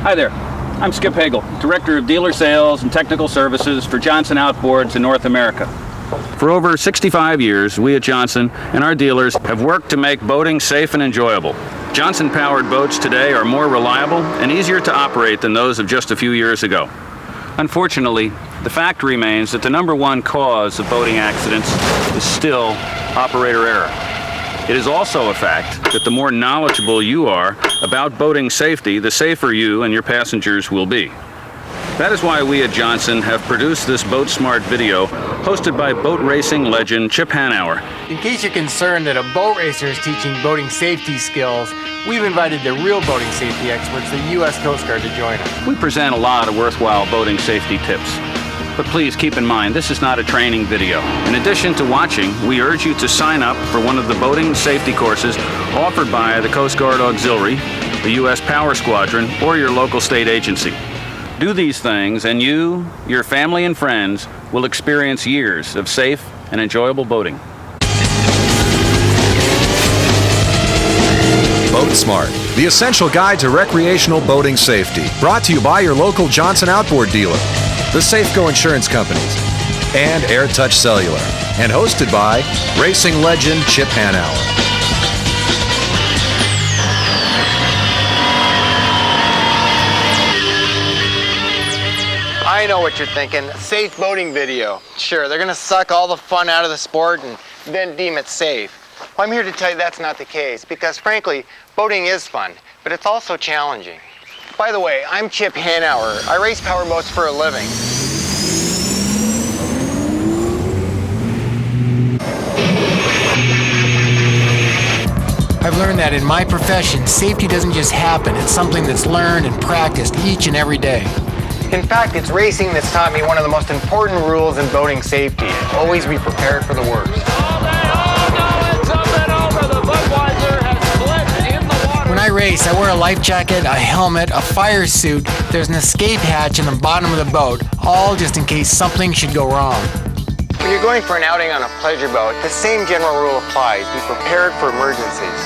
Hi there, I'm Skip Hagel, Director of Dealer Sales and Technical Services for Johnson Outboards in North America. For over 65 years, we at Johnson and our dealers have worked to make boating safe and enjoyable. Johnson-powered boats today are more reliable and easier to operate than those of just a few years ago. Unfortunately, the fact remains that the #1 cause of boating accidents is still operator error. It is also a fact that the more knowledgeable you are about boating safety, the safer you and your passengers will be. That is why we at Johnson have produced this Boat Smart video hosted by boat racing legend Chip Hanauer. In case you're concerned that a boat racer is teaching boating safety skills, we've invited the real boating safety experts, the U.S. Coast Guard, to join us. We present a lot of worthwhile boating safety tips. But please keep in mind, this is not a training video. In addition to watching, we urge you to sign up for one of the boating safety courses offered by the Coast Guard Auxiliary, the U.S. Power Squadron, or your local state agency. Do these things and you, your family and friends will experience years of safe and enjoyable boating. Boat Smart, the essential guide to recreational boating safety. Brought to you by your local Johnson Outboard dealer, the Safeco Insurance Companies, and AirTouch Cellular. And hosted by racing legend Chip Hanauer. I know what you're thinking, a safe boating video. Sure, they're gonna suck all the fun out of the sport and then deem it safe. Well, I'm here to tell you that's not the case, because frankly, boating is fun, but it's also challenging. By the way, I'm Chip Hanauer. I race power boats for a living. I've learned that in my profession, safety doesn't just happen. It's something that's learned and practiced each and every day. In fact, it's racing that's taught me one of the most important rules in boating safety. Always be prepared for the worst. When I race, I wear a life jacket, a helmet, a fire suit. There's an escape hatch in the bottom of the boat, all just in case something should go wrong. When you're going for an outing on a pleasure boat, the same general rule applies. Be prepared for emergencies.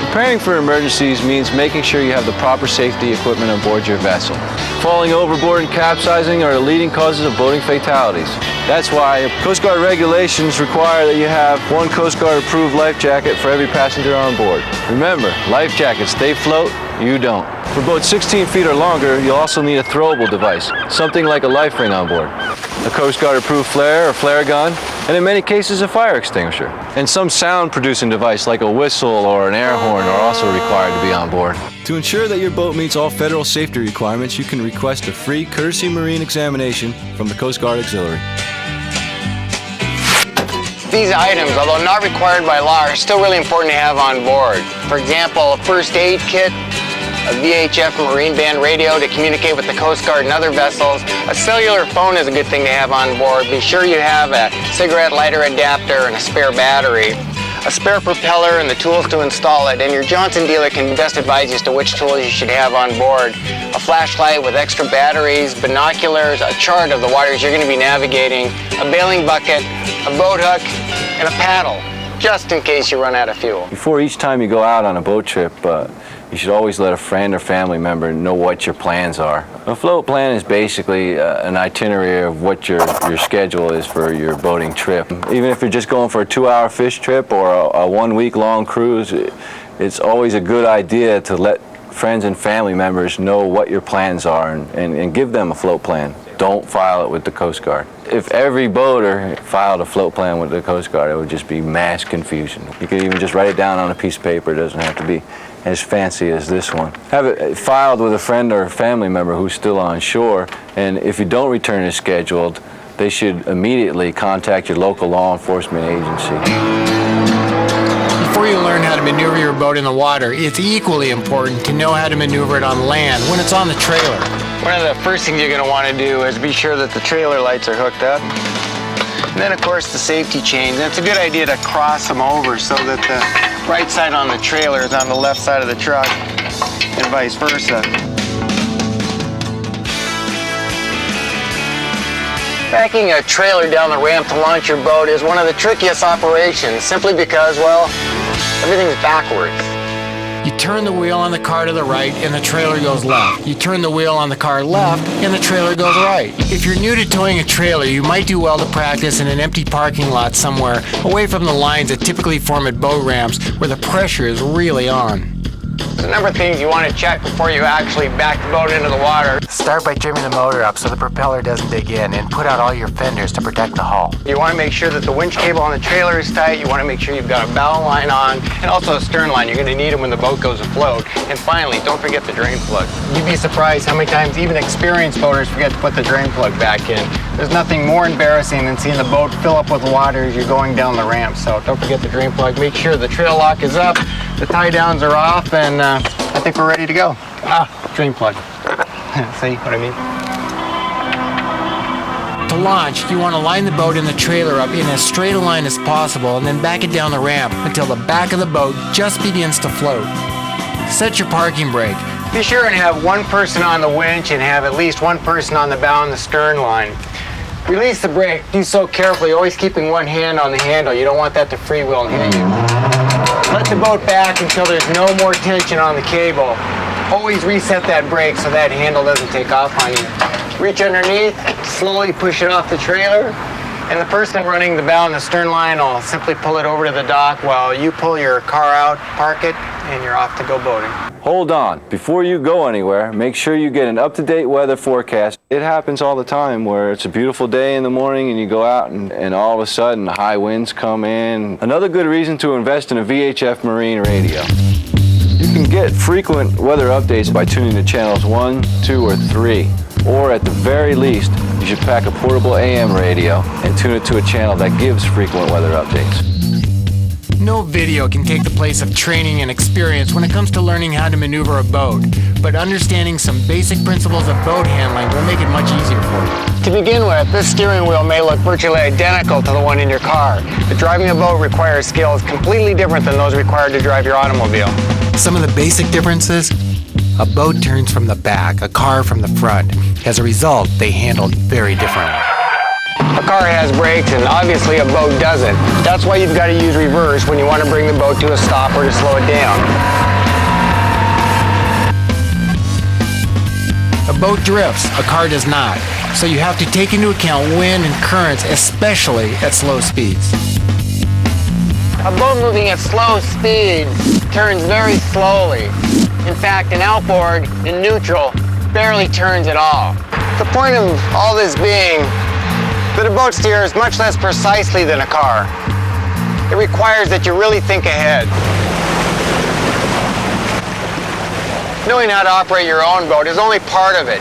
Preparing for emergencies means making sure you have the proper safety equipment on board your vessel. Falling overboard and capsizing are the leading causes of boating fatalities. That's why Coast Guard regulations require that you have one Coast Guard approved life jacket for every passenger on board. Remember, life jackets, they float, you don't. For boats 16 feet or longer, you'll also need a throwable device, something like a life ring on board. A Coast Guard approved flare or flare gun, and in many cases a fire extinguisher. And some sound producing device like a whistle or an air horn are also required to be on board. To ensure that your boat meets all federal safety requirements, you can request a free courtesy marine examination from the Coast Guard Auxiliary. These items, although not required by law, are still really important to have on board. For example, a first aid kit, a VHF Marine Band radio to communicate with the Coast Guard and other vessels. A cellular phone is a good thing to have on board. Be sure you have a cigarette lighter adapter and a spare battery, a spare propeller and the tools to install it, and your Johnson dealer can best advise you as to which tools you should have on board. A flashlight with extra batteries, binoculars, a chart of the waters you're going to be navigating, a bailing bucket, a boat hook, and a paddle, just in case you run out of fuel. Before each time you go out on a boat trip, you should always let a friend or family member know what your plans are. A float plan is basically an itinerary of what your schedule is for your boating trip. Even if you're just going for a 2-hour fish trip or a 1-week-long cruise, it's always a good idea to let friends and family members know what your plans are and give them a float plan. Don't file it with the Coast Guard. If every boater filed a float plan with the Coast Guard, it would just be mass confusion. You could even just write it down on a piece of paper. It doesn't have to be as fancy as this one. Have it filed with a friend or a family member who's still on shore, and if you don't return as scheduled, they should immediately contact your local law enforcement agency. Before you learn how to maneuver your boat in the water, it's equally important to know how to maneuver it on land when it's on the trailer. One of the first things you're going to want to do is be sure that the trailer lights are hooked up. And then, of course, the safety chains. And it's a good idea to cross them over so that the right side on the trailer is on the left side of the truck and vice versa. Backing a trailer down the ramp to launch your boat is one of the trickiest operations, simply because, well, everything's backwards. You turn the wheel on the car to the right and the trailer goes left. You turn the wheel on the car left and the trailer goes right. If you're new to towing a trailer, you might do well to practice in an empty parking lot somewhere away from the lines that typically form at boat ramps where the pressure is really on. There's a number of things you want to check before you actually back the boat into the water. Start by trimming the motor up so the propeller doesn't dig in, and put out all your fenders to protect the hull. You want to make sure that the winch cable on the trailer is tight. You want to make sure you've got a bow line on, and also a stern line. You're going to need them when the boat goes afloat. And finally, don't forget the drain plug. You'd be surprised how many times even experienced boaters forget to put the drain plug back in. There's nothing more embarrassing than seeing the boat fill up with water as you're going down the ramp. So don't forget the drain plug. Make sure the trail lock is up, the tie downs are off, and I think we're ready to go. Drain plug. See what I mean? To launch, you want to line the boat and the trailer up in as straight a line as possible and then back it down the ramp until the back of the boat just begins to float. Set your parking brake. Be sure and have one person on the winch and have at least one person on the bow and the stern line. Release the brake. Do so carefully, always keeping one hand on the handle. You don't want that to freewheel and hit you. Let the boat back until there's no more tension on the cable. Always reset that brake so that handle doesn't take off on you. Reach underneath, slowly push it off the trailer, and the person running the bow and the stern line will simply pull it over to the dock while you pull your car out, park it, and you're off to go boating. Hold on. Before you go anywhere, make sure you get an up-to-date weather forecast. It happens all the time where it's a beautiful day in the morning and you go out and all of a sudden high winds come in. Another good reason to invest in a VHF Marine radio. You can get frequent weather updates by tuning to channels 1, 2, or 3. Or at the very least, you should pack a portable AM radio and tune it to a channel that gives frequent weather updates. No video can take the place of training and experience when it comes to learning how to maneuver a boat, but understanding some basic principles of boat handling will make it much easier for you. To begin with, this steering wheel may look virtually identical to the one in your car, but driving a boat requires skills completely different than those required to drive your automobile. Some of the basic differences: a boat turns from the back, a car from the front. As a result, they handle very differently. A car has brakes, and obviously a boat doesn't. That's why you've got to use reverse when you want to bring the boat to a stop or to slow it down. A boat drifts, a car does not. So you have to take into account wind and currents, especially at slow speeds. A boat moving at slow speeds turns very slowly. In fact, an outboard in neutral barely turns at all. The point of all this being that a boat steers much less precisely than a car. It requires that you really think ahead. Knowing how to operate your own boat is only part of it.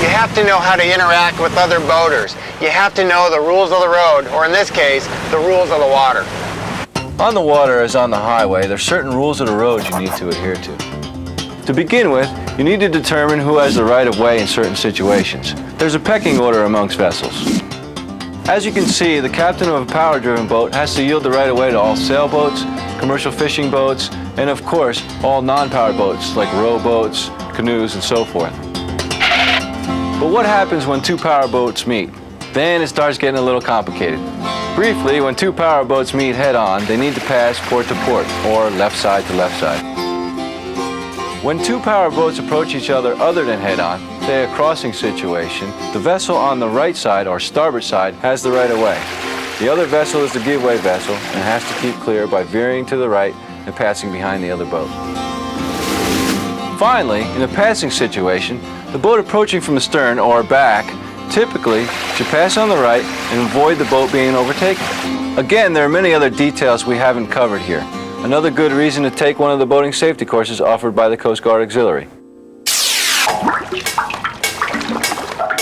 You have to know how to interact with other boaters. You have to know the rules of the road, or in this case, the rules of the water. On the water, as on the highway, there's certain rules of the road you need to adhere to. To begin with, you need to determine who has the right of way in certain situations. There's a pecking order amongst vessels. As you can see, the captain of a power-driven boat has to yield the right of way to all sailboats, commercial fishing boats, and of course, all non-powered boats like rowboats, canoes, and so forth. But what happens when two power boats meet? Then it starts getting a little complicated. Briefly, when two power boats meet head-on, they need to pass port to port, or left side to left side. When two power boats approach each other other than head-on, say a crossing situation, the vessel on the right side or starboard side has the right of way. The other vessel is the give-way vessel and has to keep clear by veering to the right and passing behind the other boat. Finally, in a passing situation, the boat approaching from the stern or back typically should pass on the right and avoid the boat being overtaken. Again, there are many other details we haven't covered here. Another good reason to take one of the boating safety courses offered by the Coast Guard Auxiliary.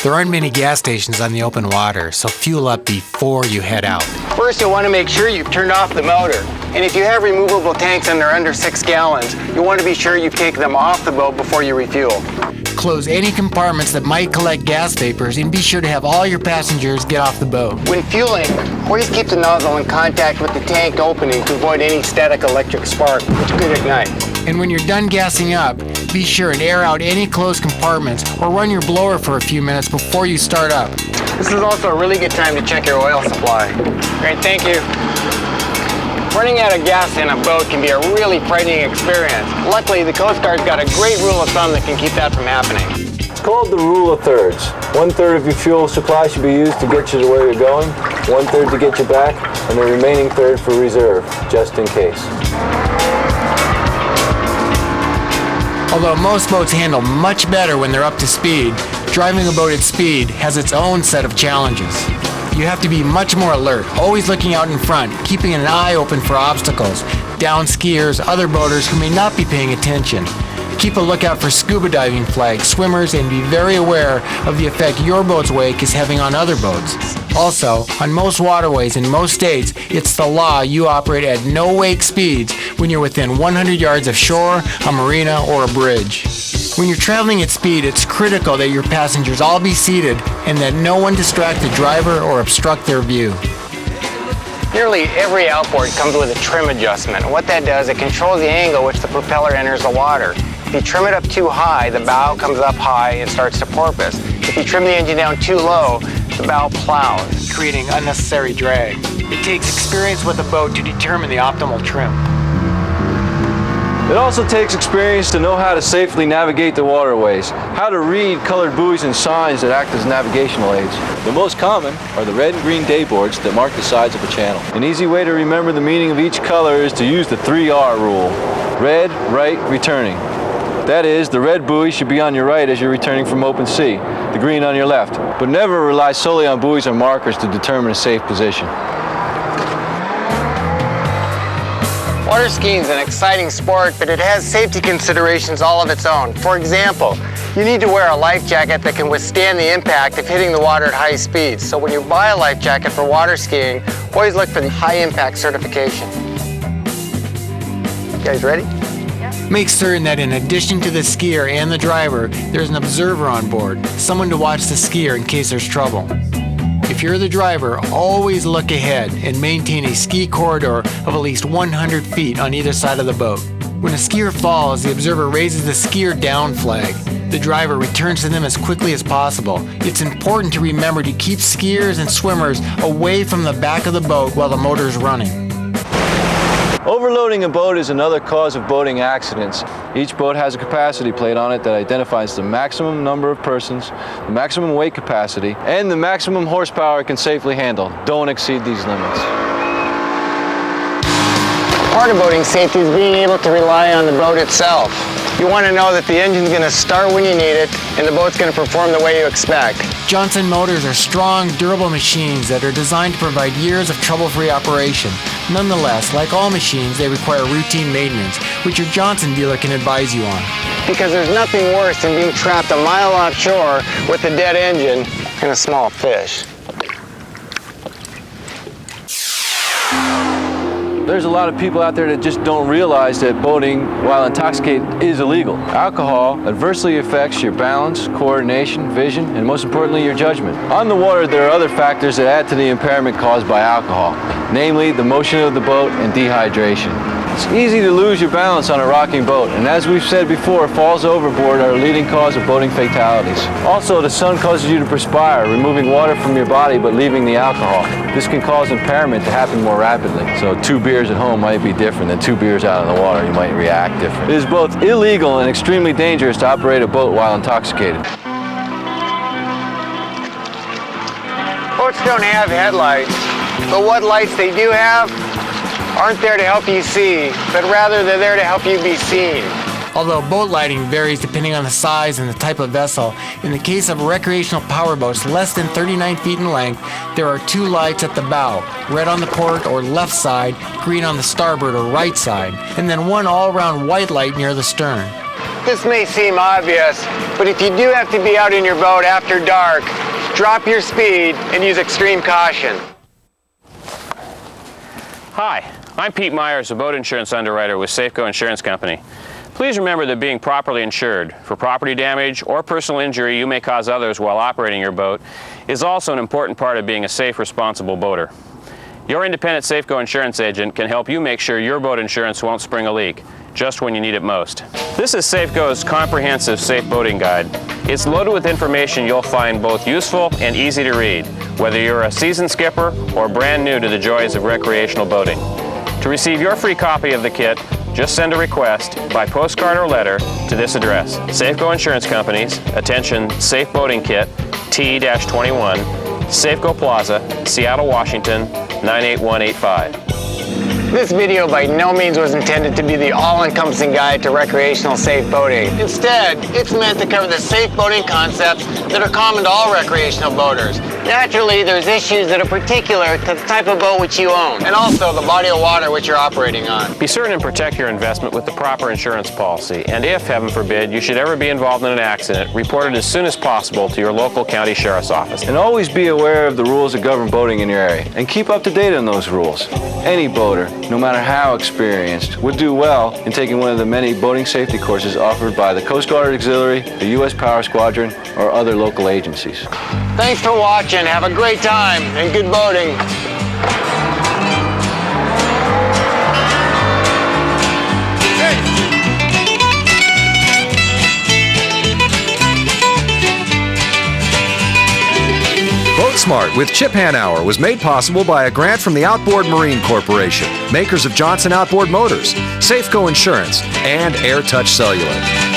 There aren't many gas stations on the open water, so fuel up before you head out. First, you'll want to make sure you've turned off the motor. And if you have removable tanks and they're under 6 gallons, you'll want to be sure you've taken them off the boat before you refuel. Close any compartments that might collect gas vapors and be sure to have all your passengers get off the boat. When fueling, always keep the nozzle in contact with the tank opening to avoid any static electric spark, which could ignite. And when you're done gassing up, be sure and air out any closed compartments or run your blower for a few minutes before you start up. This is also a really good time to check your oil supply. Great, thank you. Running out of gas in a boat can be a really frightening experience. Luckily, the Coast Guard's got a great rule of thumb that can keep that from happening. It's called the rule of thirds. 1/3 of your fuel supply should be used to get you to where you're going, 1/3 to get you back, and the remaining third for reserve, just in case. Although most boats handle much better when they're up to speed, driving a boat at speed has its own set of challenges. You have to be much more alert, always looking out in front, keeping an eye open for obstacles, down skiers, other boaters who may not be paying attention. Keep a lookout for scuba diving flags, swimmers, and be very aware of the effect your boat's wake is having on other boats. Also, on most waterways in most states, it's the law you operate at no wake speeds when you're within 100 yards of shore, a marina, or a bridge. When you're traveling at speed, it's critical that your passengers all be seated and that no one distract the driver or obstruct their view. Nearly every outboard comes with a trim adjustment. What that does, it controls the angle which the propeller enters the water. If you trim it up too high, the bow comes up high and starts to porpoise. If you trim the engine down too low, the bow plows, creating unnecessary drag. It takes experience with a boat to determine the optimal trim. It also takes experience to know how to safely navigate the waterways, how to read colored buoys and signs that act as navigational aids. The most common are the red and green dayboards that mark the sides of a channel. An easy way to remember the meaning of each color is to use the 3R rule. Red, right, returning. That is, the red buoy should be on your right as you're returning from open sea, the green on your left. But never rely solely on buoys or markers to determine a safe position. Water skiing is an exciting sport, but it has safety considerations all of its own. For example, you need to wear a life jacket that can withstand the impact of hitting the water at high speeds. So when you buy a life jacket for water skiing, always look for the high impact certification. You guys ready? Make certain that in addition to the skier and the driver, there's an observer on board, someone to watch the skier in case there's trouble. If you're the driver, always look ahead and maintain a ski corridor of at least 100 feet on either side of the boat. When a skier falls, the observer raises the skier down flag. The driver returns to them as quickly as possible. It's important to remember to keep skiers and swimmers away from the back of the boat while the motor is running. Overloading a boat is another cause of boating accidents. Each boat has a capacity plate on it that identifies the maximum number of persons, the maximum weight capacity, and the maximum horsepower it can safely handle. Don't exceed these limits. Part of boating safety is being able to rely on the boat itself. You want to know that the engine's going to start when you need it, and the boat's going to perform the way you expect. Johnson Motors are strong, durable machines that are designed to provide years of trouble-free operation. Nonetheless, like all machines, they require routine maintenance, which your Johnson dealer can advise you on. Because there's nothing worse than being trapped a mile offshore with a dead engine and a small fish. There's a lot of people out there that just don't realize that boating while intoxicated is illegal. Alcohol adversely affects your balance, coordination, vision, and most importantly, your judgment. On the water, there are other factors that add to the impairment caused by alcohol, namely the motion of the boat and dehydration. It's easy to lose your balance on a rocking boat, and as we've said before, falls overboard are a leading cause of boating fatalities. Also, the sun causes you to perspire, removing water from your body but leaving the alcohol. This can cause impairment to happen more rapidly. So 2 beers at home might be different than 2 beers out in the water. You might react different. It is both illegal and extremely dangerous to operate a boat while intoxicated. Boats don't have headlights, but what lights they do have aren't there to help you see, but rather they're there to help you be seen. Although boat lighting varies depending on the size and the type of vessel, in the case of recreational powerboats less than 39 feet in length, there are 2 lights at the bow, red on the port or left side, green on the starboard or right side, and then 1 all-round white light near the stern. This may seem obvious, but if you do have to be out in your boat after dark, drop your speed and use extreme caution. Hi, I'm Pete Myers, a boat insurance underwriter with Safeco Insurance Company. Please remember that being properly insured for property damage or personal injury you may cause others while operating your boat is also an important part of being a safe, responsible boater. Your independent Safeco insurance agent can help you make sure your boat insurance won't spring a leak, just when you need it most. This is Safeco's comprehensive safe boating guide. It's loaded with information you'll find both useful and easy to read, whether you're a seasoned skipper or brand new to the joys of recreational boating. To receive your free copy of the kit, just send a request by postcard or letter to this address. Safeco Insurance Companies, attention, Safe Boating Kit, T-21, Safeco Plaza, Seattle, Washington, 98185. This video by no means was intended to be the all-encompassing guide to recreational safe boating. Instead, it's meant to cover the safe boating concepts that are common to all recreational boaters. Naturally, there's issues that are particular to the type of boat which you own, and also the body of water which you're operating on. Be certain and protect your investment with the proper insurance policy, and if, heaven forbid, you should ever be involved in an accident, report it as soon as possible to your local county sheriff's office. And always be aware of the rules that govern boating in your area, and keep up to date on those rules. Any boater, no matter how experienced, would do well in taking one of the many boating safety courses offered by the Coast Guard Auxiliary, the U.S. Power Squadron, or other local agencies. Thanks for watching. Have a great time and good boating. Boat Smart with Chip Hanauer was made possible by a grant from the Outboard Marine Corporation, makers of Johnson Outboard Motors, Safeco Insurance, and AirTouch Cellular.